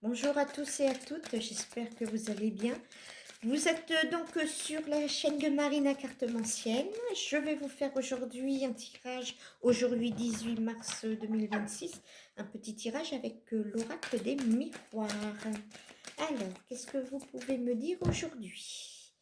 Bonjour à tous et à toutes, j'espère que vous allez bien. Vous êtes donc sur la chaîne de Marina Cartomancienne. Je vais vous faire aujourd'hui un tirage, aujourd'hui 18 mars 2026, un petit tirage avec l'oracle des miroirs. Alors, qu'est-ce que vous pouvez me dire aujourd'hui?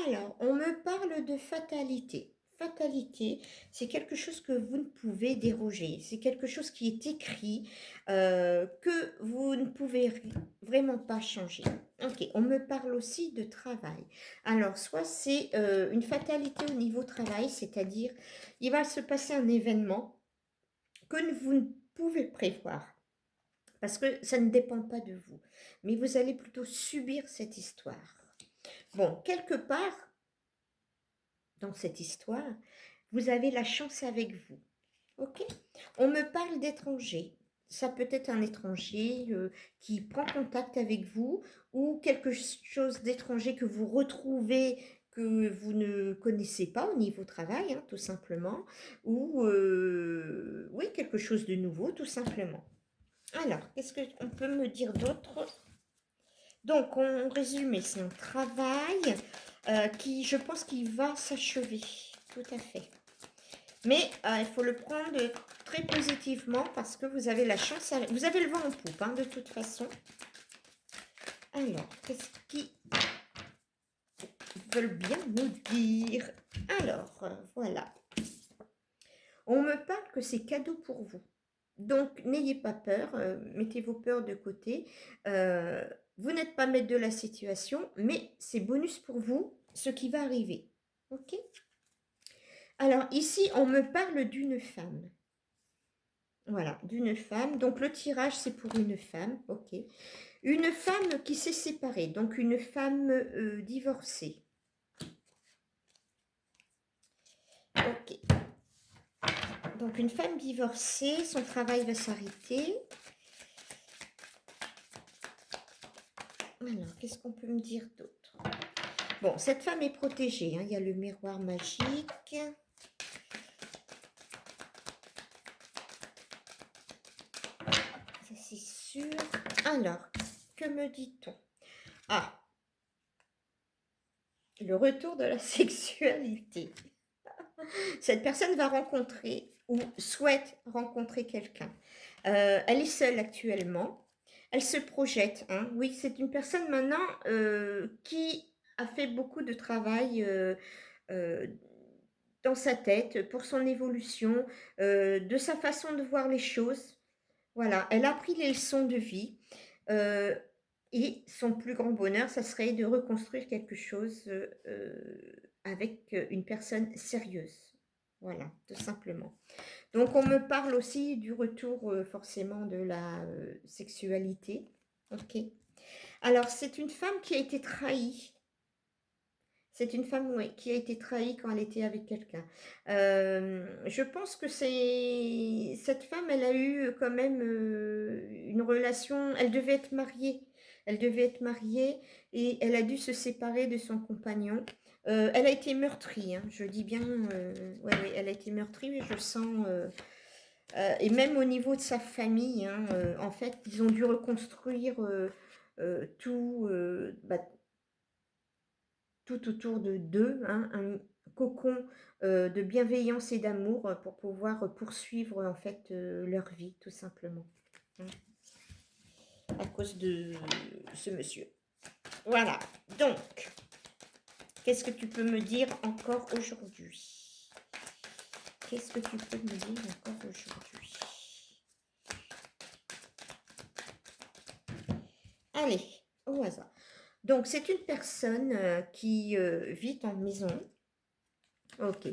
Alors, on me parle de fatalité. Fatalité, c'est quelque chose que vous ne pouvez déroger. C'est quelque chose qui est écrit, que vous ne pouvez vraiment pas changer. Ok, on me parle aussi de travail. Alors, soit c'est une fatalité au niveau travail, c'est-à-dire il va se passer un événement que vous ne pouvez prévoir. Parce que ça ne dépend pas de vous. Mais vous allez plutôt subir cette histoire. Bon, quelque part, dans cette histoire, vous avez la chance avec vous. Ok. On me parle d'étrangers. Ça peut être un étranger qui prend contact avec vous ou quelque chose d'étranger que vous retrouvez que vous ne connaissez pas au niveau travail, hein, tout simplement, ou oui, quelque chose de nouveau, tout simplement. Alors, qu'est-ce qu'on peut me dire d'autre? Donc, en résumé, c'est un travail qui, je pense, qu'il va s'achever, tout à fait. Mais il faut le prendre très positivement parce que vous avez la chance, vous avez le vent en poupe, hein, de toute façon. Alors, qu'est-ce qu'ils veulent bien nous dire? Alors, voilà. On me parle que c'est cadeau pour vous. Donc, n'ayez pas peur, mettez vos peurs de côté. Euh, Vous n'êtes pas maître de la situation, mais c'est bonus pour vous, ce qui va arriver. Ok? Alors, ici, on me parle d'une femme. Voilà, d'une femme. Donc, le tirage, c'est pour une femme. Ok. Une femme qui s'est séparée, donc une femme divorcée. Ok. Donc, une femme divorcée, son travail va s'arrêter. Alors, qu'est-ce qu'on peut me dire d'autre? Bon, cette femme est protégée, hein. Il y a le miroir magique. Ça, c'est sûr. Alors, que me dit-on? Ah, le retour de la sexualité. Cette personne va rencontrer ou souhaite rencontrer quelqu'un. Elle est seule actuellement. Elle se projette, hein. Oui, c'est une personne maintenant qui a fait beaucoup de travail euh, dans sa tête pour son évolution, de sa façon de voir les choses. Voilà, elle a appris les leçons de vie. euh, et son plus grand bonheur, ça serait de reconstruire quelque chose avec une personne sérieuse. Voilà, tout simplement. Donc, on me parle aussi du retour forcément de la sexualité. Ok. Alors, c'est une femme qui a été trahie. C'est une femme, oui, qui a été trahie quand elle était avec quelqu'un. Je pense que c'est cette femme, elle a eu quand même une relation. Elle devait être mariée. Elle devait être mariée et elle a dû se séparer de son compagnon. Elle a été meurtrie, hein, je dis bien. Ouais, ouais, elle a été meurtrie. Je sens. Et même au niveau de sa famille, hein, en fait, ils ont dû reconstruire tout. Tout autour de d'eux, hein, un cocon de bienveillance et d'amour pour pouvoir poursuivre en fait leur vie, tout simplement, hein, à cause de ce monsieur. Voilà. Donc, qu'est-ce que tu peux me dire encore aujourd'hui? Qu'est-ce que tu peux me dire encore aujourd'hui? Allez, au hasard. Donc, c'est une personne qui vit en maison. Ok.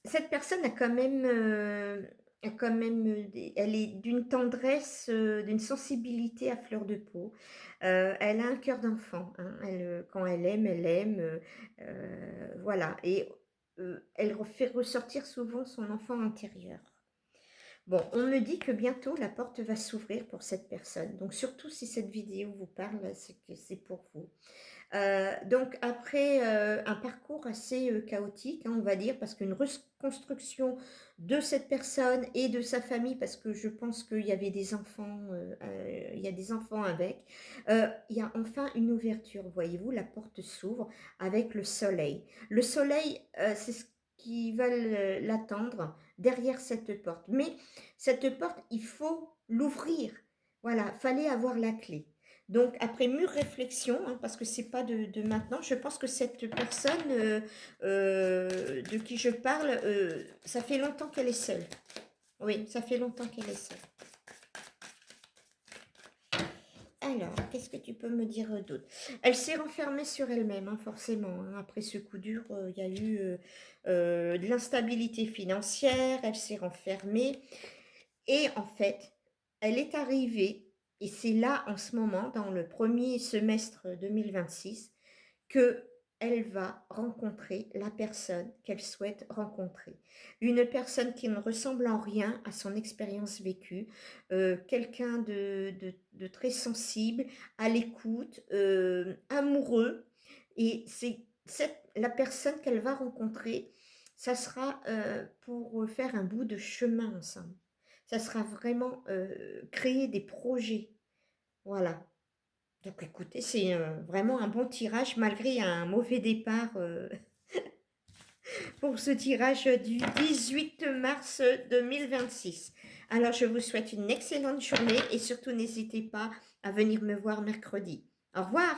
Cette personne a quand même elle est d'une tendresse, d'une sensibilité à fleur de peau. Elle a un cœur d'enfant, hein. Quand elle aime, voilà. Et elle fait ressortir souvent son enfant intérieur. Bon, on me dit que bientôt la porte va s'ouvrir pour cette personne. Donc, surtout si cette vidéo vous parle, c'est que c'est pour vous. Donc après un parcours assez chaotique, hein, on va dire, parce qu'une reconstruction de cette personne et de sa famille, parce que je pense qu'il y avait des enfants, il y a des enfants avec, il y a enfin une ouverture, voyez-vous, la porte s'ouvre avec le soleil. Le soleil, c'est ce qui va l'attendre derrière cette porte. Mais cette porte, il faut l'ouvrir. Voilà, fallait avoir la clé. Donc, après mûre réflexion, hein, parce que c'est pas de maintenant, je pense que cette personne de qui je parle, ça fait longtemps qu'elle est seule. Oui, ça fait longtemps qu'elle est seule. Alors, qu'est-ce que tu peux me dire d'autre? Elle s'est renfermée sur elle-même, hein, forcément, hein. Après ce coup dur, il y a eu de l'instabilité financière, elle s'est renfermée. Et en fait, elle est arrivée, et c'est là en ce moment, dans le premier semestre 2026, que elle va rencontrer la personne qu'elle souhaite rencontrer. Une personne qui ne ressemble en rien à son expérience vécue, quelqu'un de très sensible, à l'écoute, amoureux. Et c'est la personne qu'elle va rencontrer, ça sera pour faire un bout de chemin ensemble. Ça sera vraiment créer des projets. Voilà. Donc écoutez, c'est vraiment un bon tirage malgré un mauvais départ pour ce tirage du 18 mars 2026. Alors je vous souhaite une excellente journée et surtout n'hésitez pas à venir me voir mercredi. Au revoir!